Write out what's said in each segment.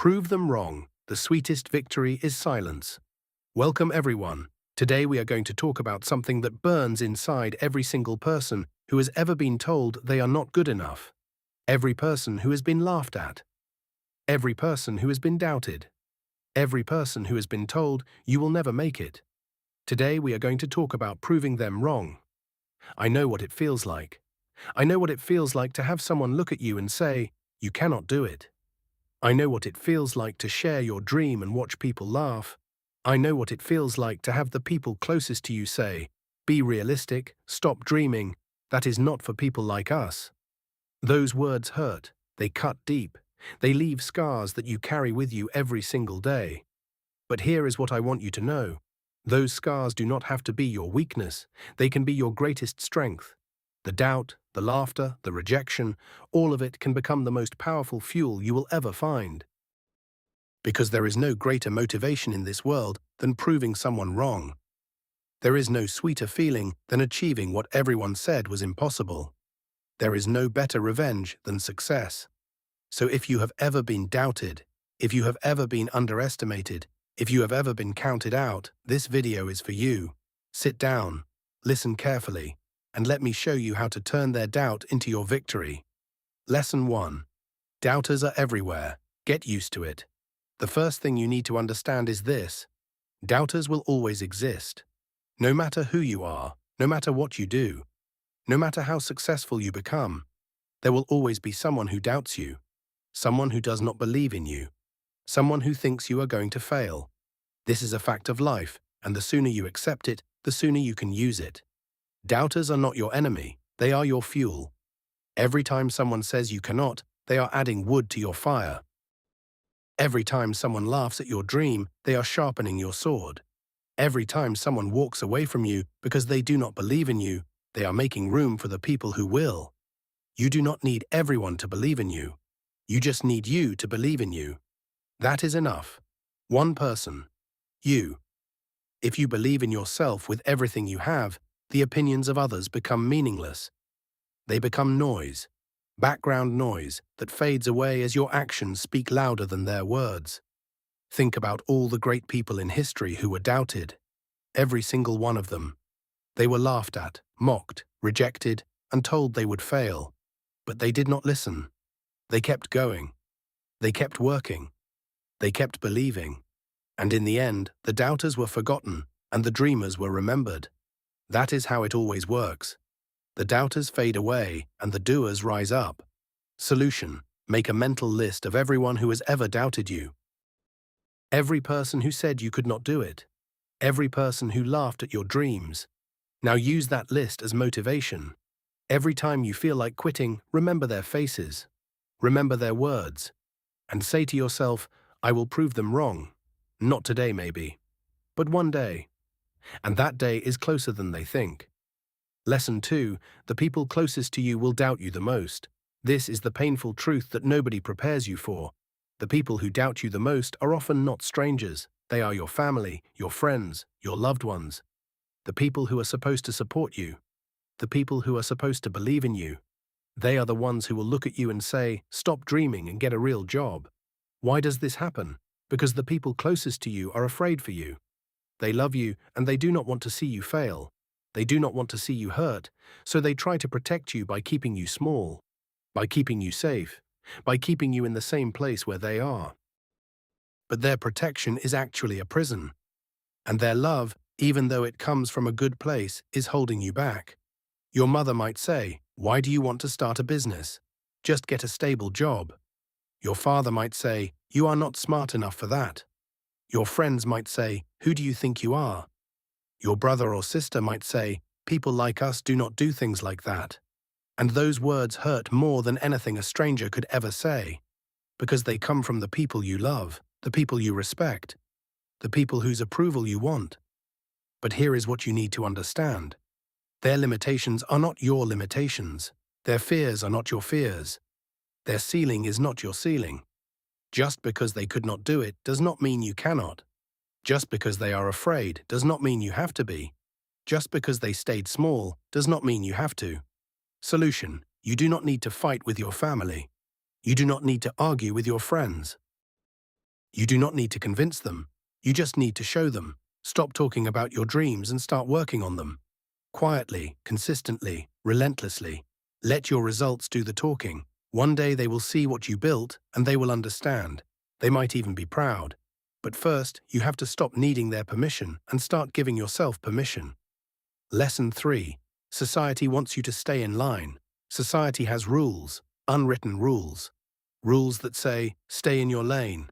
Prove them wrong. The sweetest victory is silence. Welcome everyone. Today we are going to talk about something that burns inside every single person who has ever been told they are not good enough. Every person who has been laughed at. Every person who has been doubted. Every person who has been told you will never make it. Today we are going to talk about proving them wrong. I know what it feels like. I know what it feels like to have someone look at you and say, "You cannot do it." I know what it feels like to share your dream and watch people laugh. I know what it feels like to have the people closest to you say, "Be realistic, stop dreaming, that is not for people like us." Those words hurt, they cut deep, they leave scars that you carry with you every single day. But here is what I want you to know. Those scars do not have to be your weakness, they can be your greatest strength. The doubt, the laughter, the rejection, all of it can become the most powerful fuel you will ever find. Because there is no greater motivation in this world than proving someone wrong. There is no sweeter feeling than achieving what everyone said was impossible. There is no better revenge than success. So if you have ever been doubted, if you have ever been underestimated, if you have ever been counted out, this video is for you. Sit down, listen carefully, and let me show you how to turn their doubt into your victory. Lesson 1. Doubters are everywhere. Get used to it. The first thing you need to understand is this. Doubters will always exist. No matter who you are, no matter what you do, no matter how successful you become, there will always be someone who doubts you, someone who does not believe in you, someone who thinks you are going to fail. This is a fact of life, and the sooner you accept it, the sooner you can use it. Doubters are not your enemy, they are your fuel. Every time someone says you cannot, they are adding wood to your fire. Every time someone laughs at your dream, they are sharpening your sword. Every time someone walks away from you because they do not believe in you, they are making room for the people who will. You do not need everyone to believe in you. You just need you to believe in you. That is enough. One person. You. If you believe in yourself with everything you have, the opinions of others become meaningless. They become noise, background noise that fades away as your actions speak louder than their words. Think about all the great people in history who were doubted. Every single one of them. They were laughed at, mocked, rejected, and told they would fail. But they did not listen. They kept going. They kept working. They kept believing. And in the end, the doubters were forgotten and the dreamers were remembered. That is how it always works. The doubters fade away and the doers rise up. Solution: make a mental list of everyone who has ever doubted you. Every person who said you could not do it. Every person who laughed at your dreams. Now use that list as motivation. Every time you feel like quitting, remember their faces. Remember their words. And say to yourself, "I will prove them wrong. Not today maybe, but one day." And that day is closer than they think. Lesson 2. The people closest to you will doubt you the most. This is the painful truth that nobody prepares you for. The people who doubt you the most are often not strangers. They are your family, your friends, your loved ones. The people who are supposed to support you. The people who are supposed to believe in you. They are the ones who will look at you and say, "Stop dreaming and get a real job." Why does this happen? Because the people closest to you are afraid for you. They love you and they do not want to see you fail. They do not want to see you hurt, so they try to protect you by keeping you small, by keeping you safe, by keeping you in the same place where they are. But their protection is actually a prison. And their love, even though it comes from a good place, is holding you back. Your mother might say, "Why do you want to start a business? Just get a stable job." Your father might say, "You are not smart enough for that." Your friends might say, "Who do you think you are?" Your brother or sister might say, "People like us do not do things like that." And those words hurt more than anything a stranger could ever say, because they come from the people you love, the people you respect, the people whose approval you want. But here is what you need to understand. Their limitations are not your limitations. Their fears are not your fears. Their ceiling is not your ceiling. Just because they could not do it does not mean you cannot. Just because they are afraid does not mean you have to be. Just because they stayed small does not mean you have to. Solution: you do not need to fight with your family. You do not need to argue with your friends. You do not need to convince them. You just need to show them. Stop talking about your dreams and start working on them. Quietly, consistently, relentlessly. Let your results do the talking. One day they will see what you built and they will understand. They might even be proud. But first, you have to stop needing their permission and start giving yourself permission. Lesson 3. Society wants you to stay in line. Society has rules, unwritten rules. Rules that say, stay in your lane.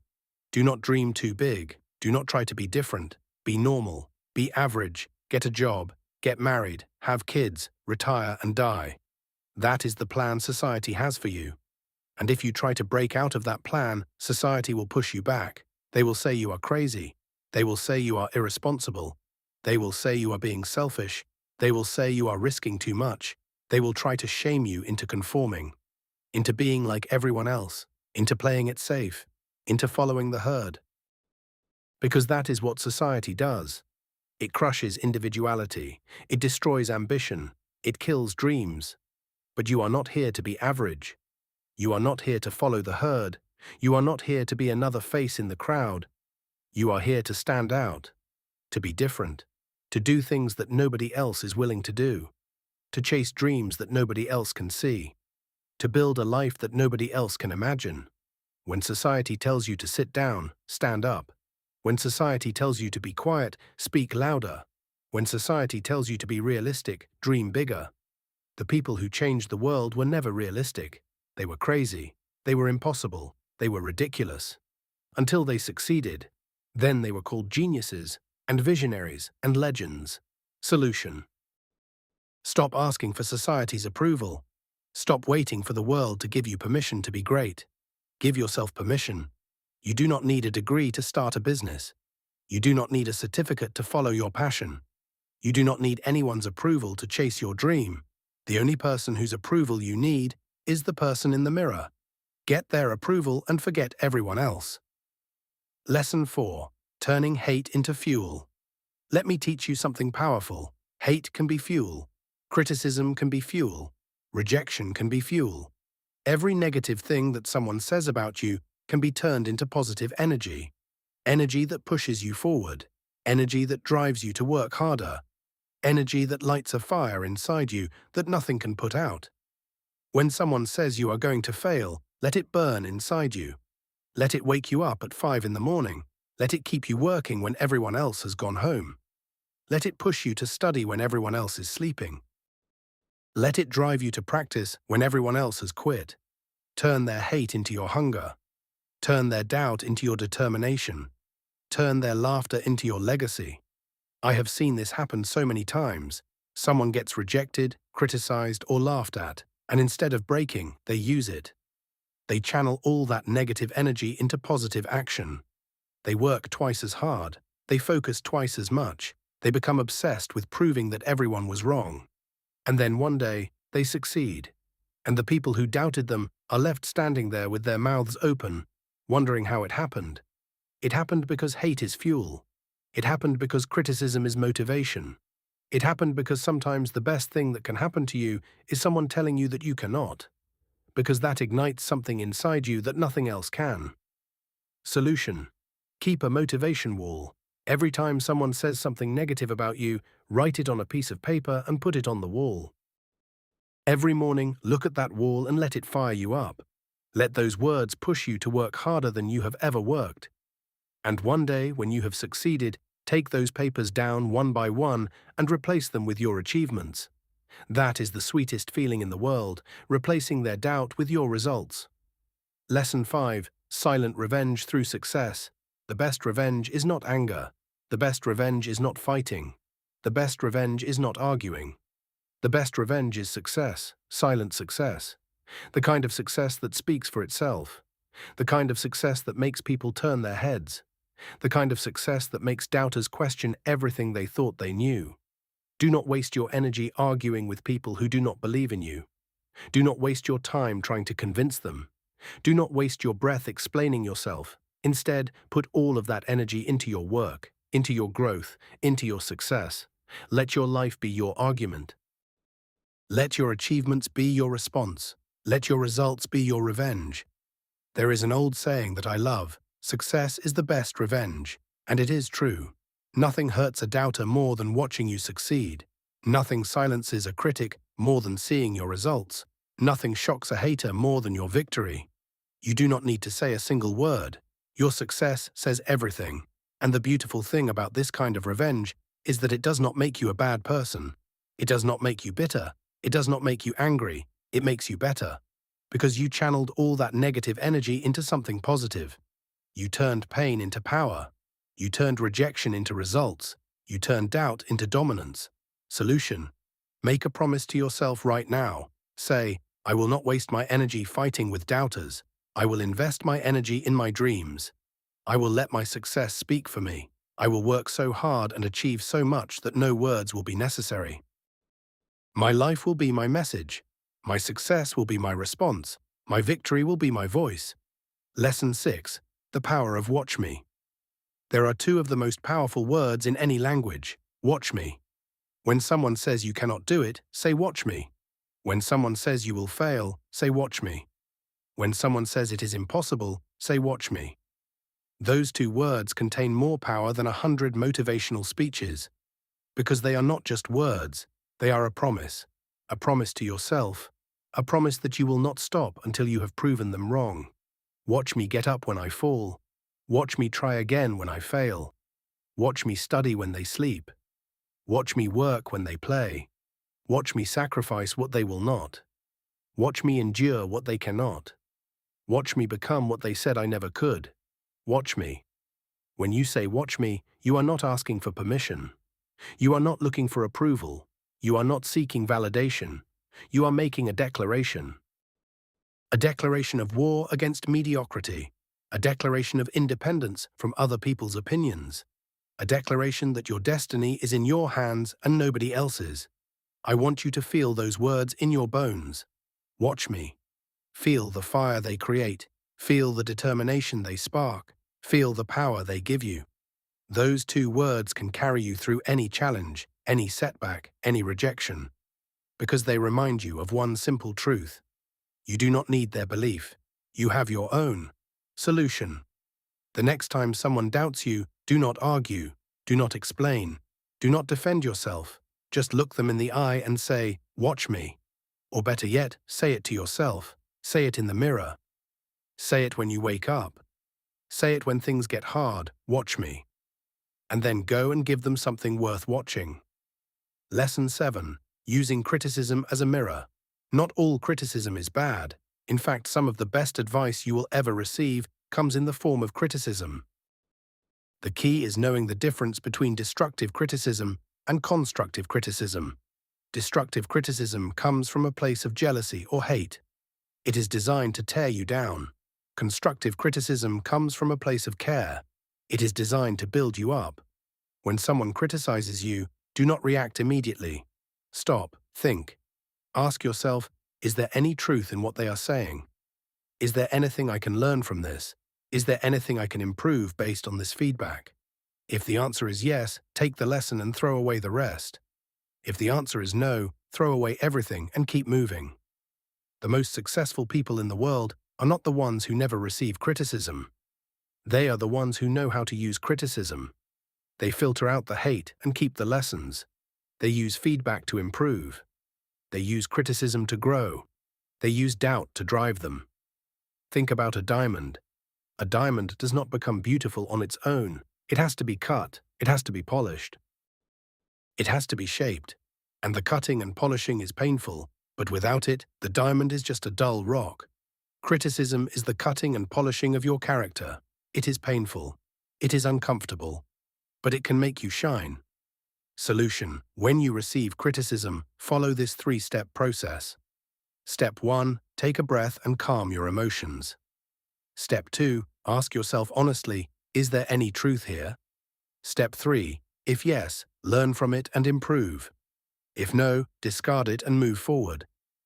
Do not dream too big. Do not try to be different. Be normal. Be average. Get a job. Get married. Have kids. Retire and die. That is the plan society has for you. And if you try to break out of that plan, society will push you back. They will say you are crazy. They will say you are irresponsible. They will say you are being selfish. They will say you are risking too much. They will try to shame you into conforming, into being like everyone else, into playing it safe, into following the herd. Because that is what society does. It crushes individuality. It destroys ambition. It kills dreams. But you are not here to be average. You are not here to follow the herd. You are not here to be another face in the crowd. You are here to stand out, to be different, to do things that nobody else is willing to do, to chase dreams that nobody else can see, to build a life that nobody else can imagine. When society tells you to sit down, stand up. When society tells you to be quiet, speak louder. When society tells you to be realistic, dream bigger. The people who changed the world were never realistic. They were crazy. They were impossible. They were ridiculous. Until they succeeded. Then they were called geniuses, and visionaries, and legends. Solution. Stop asking for society's approval. Stop waiting for the world to give you permission to be great. Give yourself permission. You do not need a degree to start a business. You do not need a certificate to follow your passion. You do not need anyone's approval to chase your dream. The only person whose approval you need is the person in the mirror. Get their approval and forget everyone else. Lesson 4. Turning hate into fuel. Let me teach you something powerful. Hate can be fuel. Criticism can be fuel. Rejection can be fuel. Every negative thing that someone says about you can be turned into positive energy. Energy that pushes you forward. Energy that drives you to work harder. Energy that lights a fire inside you that nothing can put out. When someone says you are going to fail, let it burn inside you. Let it wake you up at 5 in the morning. Let it keep you working when everyone else has gone home. Let it push you to study when everyone else is sleeping. Let it drive you to practice when everyone else has quit. Turn their hate into your hunger. Turn their doubt into your determination. Turn their laughter into your legacy. I have seen this happen so many times. Someone gets rejected, criticized, or laughed at, and instead of breaking, they use it. They channel all that negative energy into positive action. They work twice as hard. They focus twice as much. They become obsessed with proving that everyone was wrong. And then one day, they succeed. And the people who doubted them are left standing there with their mouths open, wondering how it happened. It happened because hate is fuel. It happened because criticism is motivation. It happened because sometimes the best thing that can happen to you is someone telling you that you cannot. Because that ignites something inside you that nothing else can. Solution. Keep a motivation wall. Every time someone says something negative about you, write it on a piece of paper and put it on the wall. Every morning, look at that wall and let it fire you up. Let those words push you to work harder than you have ever worked. And one day, when you have succeeded, take those papers down one by one and replace them with your achievements. That is the sweetest feeling in the world, replacing their doubt with your results. Lesson 5. Silent revenge through success. The best revenge is not anger. The best revenge is not fighting. The best revenge is not arguing. The best revenge is success, silent success. The kind of success that speaks for itself. The kind of success that makes people turn their heads. The kind of success that makes doubters question everything they thought they knew. Do not waste your energy arguing with people who do not believe in you. Do not waste your time trying to convince them. Do not waste your breath explaining yourself. Instead, put all of that energy into your work, into your growth, into your success. Let your life be your argument. Let your achievements be your response. Let your results be your revenge. There is an old saying that I love. Success is the best revenge, and it is true. Nothing hurts a doubter more than watching you succeed. Nothing silences a critic more than seeing your results. Nothing shocks a hater more than your victory. You do not need to say a single word. Your success says everything. And the beautiful thing about this kind of revenge is that it does not make you a bad person. It does not make you bitter. It does not make you angry. It makes you better. Because you channeled all that negative energy into something positive. You turned pain into power. You turned rejection into results. You turned doubt into dominance. Solution: make a promise to yourself right now. Say, I will not waste my energy fighting with doubters. I will invest my energy in my dreams. I will let my success speak for me. I will work so hard and achieve so much that no words will be necessary. My life will be my message. My success will be my response. My victory will be my voice. Lesson 6. The power of watch me. There are two of the most powerful words in any language. Watch me. When someone says you cannot do it, say watch me. When someone says you will fail, say watch me. When someone says it is impossible, say watch me. Those two words contain more power than 100 motivational speeches. Because they are not just words, they are a promise to yourself, a promise that you will not stop until you have proven them wrong. Watch me get up when I fall. Watch me try again when I fail. Watch me study when they sleep. Watch me work when they play. Watch me sacrifice what they will not. Watch me endure what they cannot. Watch me become what they said I never could. Watch me. When you say watch me, you are not asking for permission. You are not looking for approval. You are not seeking validation. You are making a declaration. A declaration of war against mediocrity. A declaration of independence from other people's opinions. A declaration that your destiny is in your hands and nobody else's. I want you to feel those words in your bones. Watch me. Feel the fire they create. Feel the determination they spark. Feel the power they give you. Those two words can carry you through any challenge, any setback, any rejection. Because they remind you of one simple truth. You do not need their belief. You have your own. Solution: the next time someone doubts you, do not argue, do not explain, do not defend yourself. Just look them in the eye and say, watch me. Or better yet, say it to yourself. Say it in the mirror. Say it when you wake up. Say it when things get hard, watch me. And then go and give them something worth watching. Lesson 7. Using criticism as a mirror. Not all criticism is bad. In fact, some of the best advice you will ever receive comes in the form of criticism. The key is knowing the difference between destructive criticism and constructive criticism. Destructive criticism comes from a place of jealousy or hate. It is designed to tear you down. Constructive criticism comes from a place of care. It is designed to build you up. When someone criticizes you, do not react immediately. Stop, think. Ask yourself, is there any truth in what they are saying? Is there anything I can learn from this? Is there anything I can improve based on this feedback? If the answer is yes, take the lesson and throw away the rest. If the answer is no, throw away everything and keep moving. The most successful people in the world are not the ones who never receive criticism. They are the ones who know how to use criticism. They filter out the hate and keep the lessons. They use feedback to improve. They use criticism to grow. They use doubt to drive them. Think about a diamond. A diamond does not become beautiful on its own. It has to be cut. It has to be polished. It has to be shaped. And the cutting and polishing is painful, but without it, the diamond is just a dull rock. Criticism is the cutting and polishing of your character. It is painful. It is uncomfortable. But it can make you shine. Solution: when you receive criticism, follow this 3-step process. Step 1. Take a breath and calm your emotions. Step 2. Ask yourself honestly, is there any truth here? Step 3. If yes, learn from it and improve. If no, discard it and move forward.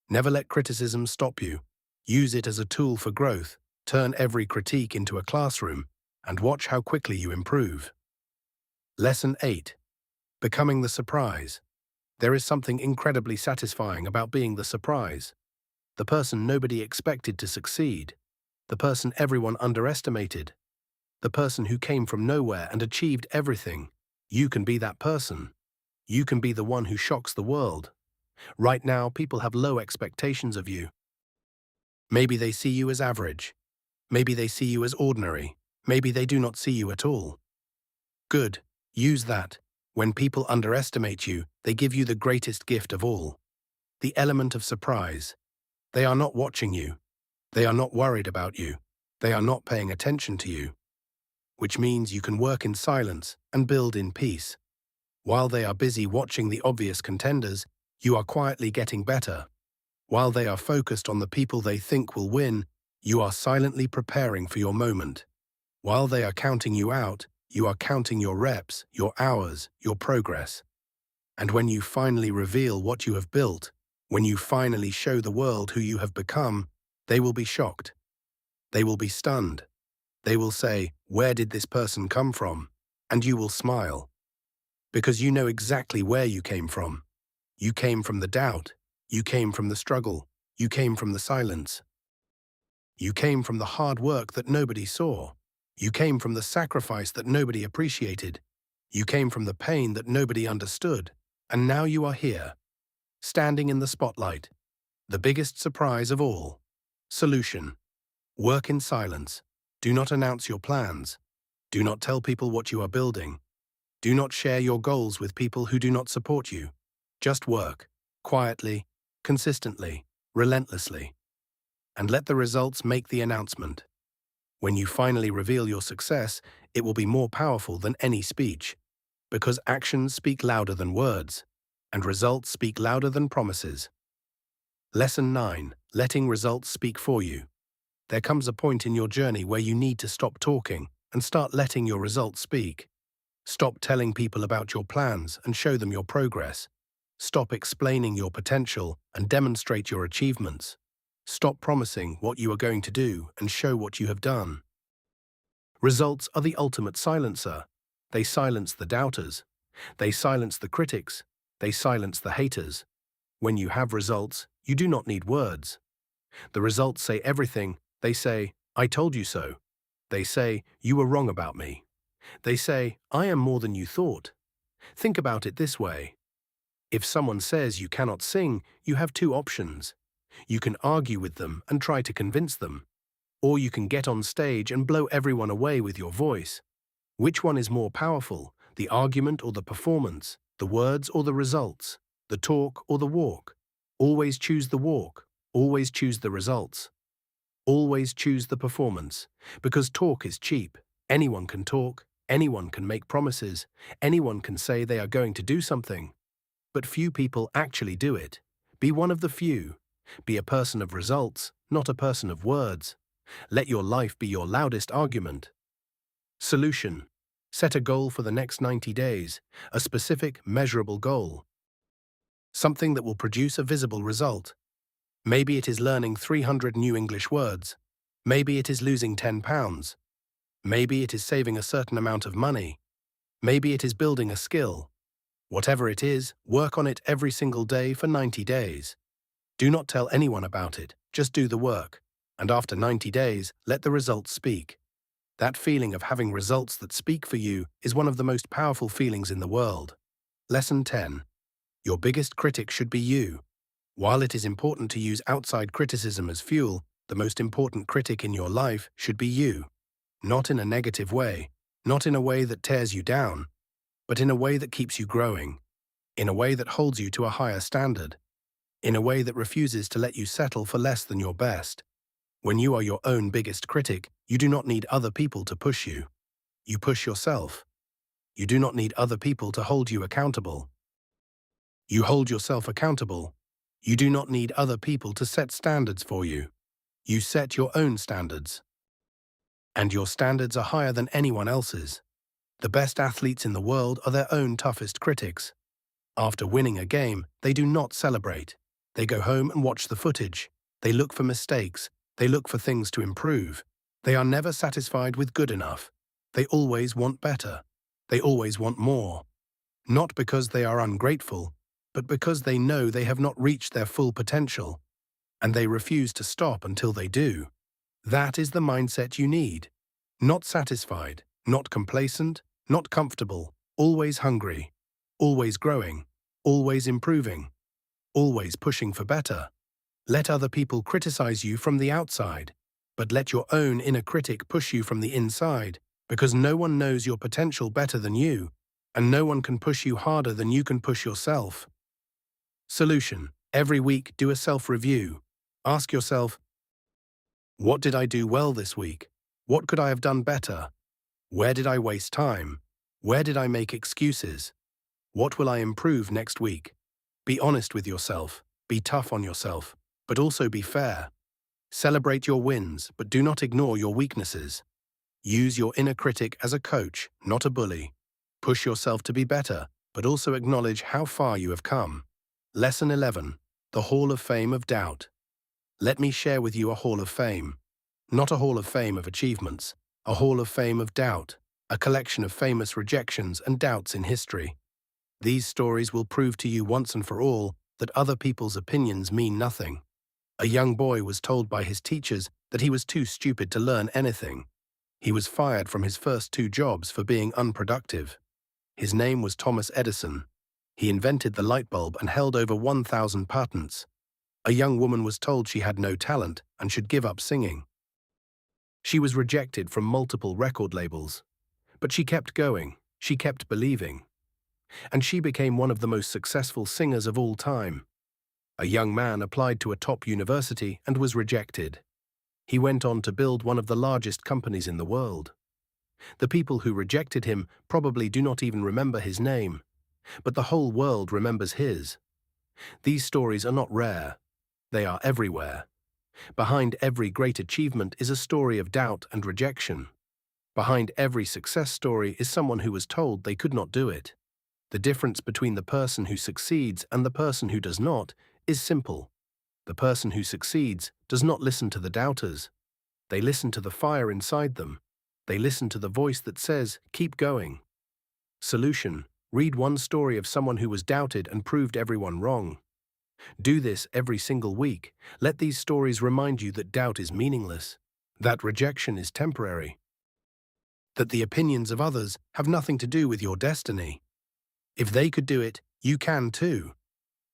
Never let criticism stop you. Use it as a tool for growth. Turn every critique into a classroom, and watch how quickly you improve. Lesson 8. Becoming the surprise. There is something incredibly satisfying about being the surprise. The person nobody expected to succeed. The person everyone underestimated. the person who came from nowhere and achieved everything. You can be that person. You can be the one who shocks the world. Right now, people have low expectations of you. Maybe they see you as average. Maybe they see you as ordinary. Maybe they do not see you at all. Good. Use that. When people underestimate you, they give you the greatest gift of all. The element of surprise. They are not watching you. They are not worried about you. They are not paying attention to you. Which means you can work in silence and build in peace. While they are busy watching the obvious contenders, you are quietly getting better. While they are focused on the people they think will win, you are silently preparing for your moment. While they are counting you out, you are counting your reps, your hours, your progress. And when you finally reveal what you have built, when you finally show the world who you have become, they will be shocked. They will be stunned. They will say, "Where did this person come from?" And you will smile. Because you know exactly where you came from. You came from the doubt. You came from the struggle. You came from the silence. You came from the hard work that nobody saw. You came from the sacrifice that nobody appreciated. You came from the pain that nobody understood. And now you are here, standing in the spotlight. The biggest surprise of all. Solution. Work in silence. Do not announce your plans. Do not tell people what you are building. Do not share your goals with people who do not support you. Just work, quietly, consistently, relentlessly. And let the results make the announcement. When you finally reveal your success, it will be more powerful than any speech. Because actions speak louder than words, and results speak louder than promises. Lesson 9. Letting results speak for you. There comes a point in your journey where you need to stop talking and start letting your results speak. Stop telling people about your plans and show them your progress. Stop explaining your potential and demonstrate your achievements. Stop promising what you are going to do and show what you have done. Results are the ultimate silencer. They silence the doubters. They silence the critics. They silence the haters. When you have results, you do not need words. The results say everything. They say, "I told you so." They say, "You were wrong about me." They say, "I am more than you thought." Think about it this way. If someone says you cannot sing, you have two options. You can argue with them and try to convince them. Or you can get on stage and blow everyone away with your voice. Which one is more powerful, the argument or the performance, the words or the results, the talk or the walk? Always choose the walk. Always choose the results. Always choose the performance, because talk is cheap. Anyone can talk, anyone can make promises, anyone can say they are going to do something. But few people actually do it. Be one of the few. Be a person of results, not a person of words. Let your life be your loudest argument. Solution. Set a goal for the next 90 days, a specific, measurable goal. Something that will produce a visible result. Maybe it is learning 300 new English words. Maybe it is losing 10 pounds. Maybe it is saving a certain amount of money. Maybe it is building a skill. Whatever it is, work on it every single day for 90 days. Do not tell anyone about it, just do the work. And after 90 days, let the results speak. That feeling of having results that speak for you is one of the most powerful feelings in the world. Lesson 10. Your biggest critic should be you. While it is important to use outside criticism as fuel, the most important critic in your life should be you. Not in a negative way, not in a way that tears you down, but in a way that keeps you growing, in a way that holds you to a higher standard, in a way that refuses to let you settle for less than your best. When you are your own biggest critic, you do not need other people to push you. You push yourself. You do not need other people to hold you accountable. You hold yourself accountable. You do not need other people to set standards for you. You set your own standards. And your standards are higher than anyone else's. The best athletes in the world are their own toughest critics. After winning a game, they do not celebrate. They go home and watch the footage. They look for mistakes. They look for things to improve. They are never satisfied with good enough. They always want better. They always want more. Not because they are ungrateful, but because they know they have not reached their full potential, and they refuse to stop until they do. That is the mindset you need. Not satisfied, not complacent, not comfortable, always hungry, always growing, always improving, always pushing for better. Let other people criticize you from the outside, but let your own inner critic push you from the inside, because no one knows your potential better than you, and no one can push you harder than you can push yourself. Solution: every week, do a self-review. Ask yourself, what did I do well this week? What could I have done better? Where did I waste time? Where did I make excuses? What will I improve next week? Be honest with yourself, be tough on yourself, but also be fair. Celebrate your wins, but do not ignore your weaknesses. Use your inner critic as a coach, not a bully. Push yourself to be better, but also acknowledge how far you have come. Lesson 11. The Hall of Fame of Doubt. Let me share with you a Hall of Fame. Not a Hall of Fame of achievements, a Hall of Fame of doubt, a collection of famous rejections and doubts in history. These stories will prove to you once and for all that other people's opinions mean nothing. A young boy was told by his teachers that he was too stupid to learn anything. He was fired from his first 2 jobs for being unproductive. His name was Thomas Edison. He invented the light bulb and held over 1,000 patents. A young woman was told she had no talent and should give up singing. She was rejected from multiple record labels. But she kept going, she kept believing. And she became one of the most successful singers of all time. A young man applied to a top university and was rejected. He went on to build one of the largest companies in the world. The people who rejected him probably do not even remember his name, but the whole world remembers his. These stories are not rare. They are everywhere. Behind every great achievement is a story of doubt and rejection. Behind every success story is someone who was told they could not do it. The difference between the person who succeeds and the person who does not is simple. The person who succeeds does not listen to the doubters. They listen to the fire inside them. They listen to the voice that says, "Keep going." Solution: read one story of someone who was doubted and proved everyone wrong. Do this every single week. Let these stories remind you that doubt is meaningless, that rejection is temporary, that the opinions of others have nothing to do with your destiny. If they could do it, you can too.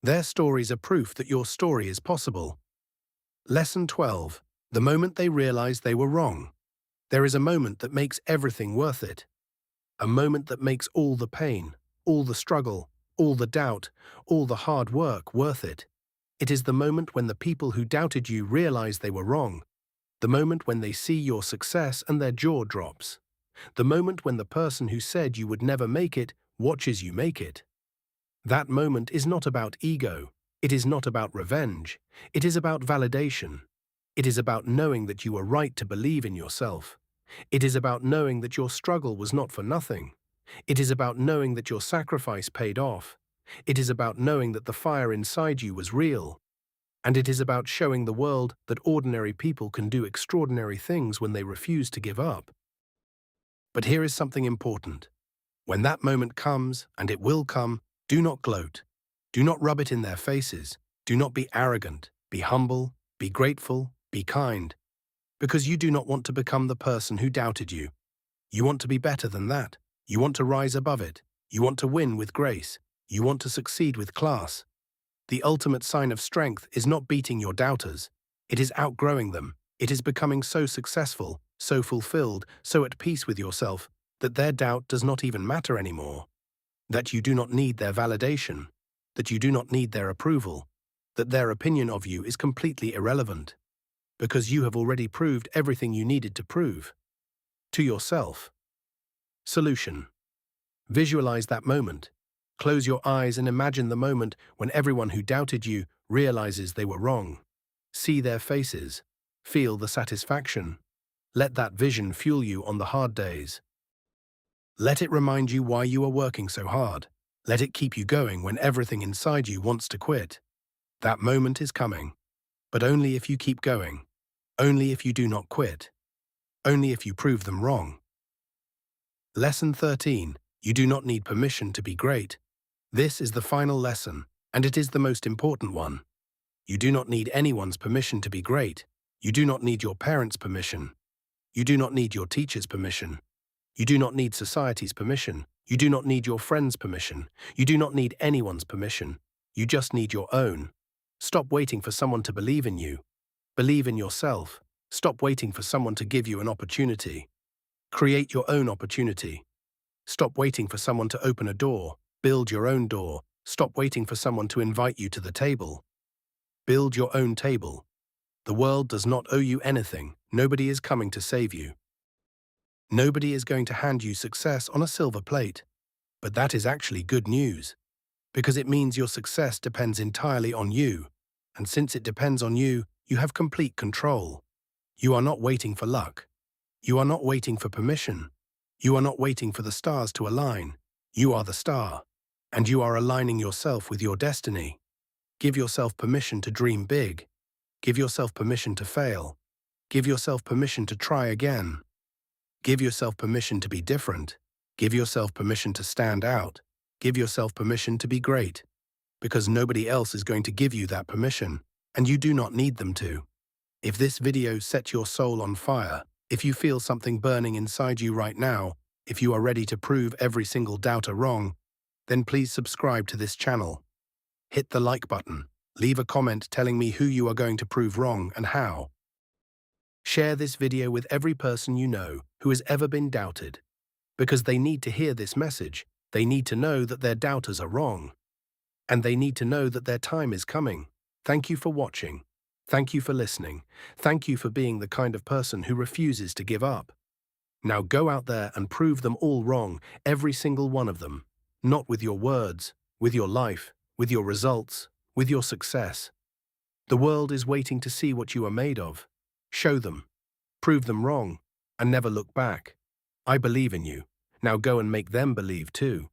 Their stories are proof that your story is possible. Lesson 12. The moment they realize they were wrong. There is a moment that makes everything worth it. A moment that makes all the pain, all the struggle, all the doubt, all the hard work worth it. It is the moment when the people who doubted you realize they were wrong. The moment when they see your success and their jaw drops. The moment when the person who said you would never make it watches you make it. That moment is not about ego. It is not about revenge. It is about validation. It is about knowing that you are right to believe in yourself. It is about knowing that your struggle was not for nothing. It is about knowing that your sacrifice paid off. It is about knowing that the fire inside you was real. And it is about showing the world that ordinary people can do extraordinary things when they refuse to give up. But here is something important. When that moment comes, and it will come, do not gloat. Do not rub it in their faces. Do not be arrogant. Be humble. Be grateful. Be kind. Because you do not want to become the person who doubted you. You want to be better than that. You want to rise above it. You want to win with grace. You want to succeed with class. The ultimate sign of strength is not beating your doubters. It is outgrowing them. It is becoming so successful, so fulfilled, so at peace with yourself, that their doubt does not even matter anymore. That you do not need their validation. That you do not need their approval. That their opinion of you is completely irrelevant. Because you have already proved everything you needed to prove. To yourself. Solution: visualize that moment. Close your eyes and imagine the moment when everyone who doubted you realizes they were wrong. See their faces. Feel the satisfaction. Let that vision fuel you on the hard days. Let it remind you why you are working so hard. Let it keep you going when everything inside you wants to quit. That moment is coming, but only if you keep going. Only if you do not quit. Only if you prove them wrong. Lesson 13. You do not need permission to be great. This is the final lesson, and it is the most important one. You do not need anyone's permission to be great. You do not need your parents' permission. You do not need your teacher's permission. You do not need society's permission. You do not need your friend's permission. You do not need anyone's permission. You just need your own. Stop waiting for someone to believe in you. Believe in yourself. Stop waiting for someone to give you an opportunity. Create your own opportunity. Stop waiting for someone to open a door. Build your own door. Stop waiting for someone to invite you to the table. Build your own table. The world does not owe you anything. Nobody is coming to save you. Nobody is going to hand you success on a silver plate. But that is actually good news, because it means your success depends entirely on you. And since it depends on you, you have complete control. You are not waiting for luck. You are not waiting for permission. You are not waiting for the stars to align. You are the star. And you are aligning yourself with your destiny. Give yourself permission to dream big. Give yourself permission to fail. Give yourself permission to try again. Give yourself permission to be different. Give yourself permission to stand out. Give yourself permission to be great. Because nobody else is going to give you that permission, and you do not need them to. If this video set your soul on fire, if you feel something burning inside you right now, if you are ready to prove every single doubter wrong, then please subscribe to this channel. Hit the like button. Leave a comment telling me who you are going to prove wrong and how. Share this video with every person you know who has ever been doubted. Because they need to hear this message. They need to know that their doubters are wrong. And they need to know that their time is coming. Thank you for watching. Thank you for listening. Thank you for being the kind of person who refuses to give up. Now go out there and prove them all wrong, every single one of them. Not with your words, with your life, with your results, with your success. The world is waiting to see what you are made of. Show them. Prove them wrong, and never look back. I believe in you. Now go and make them believe too.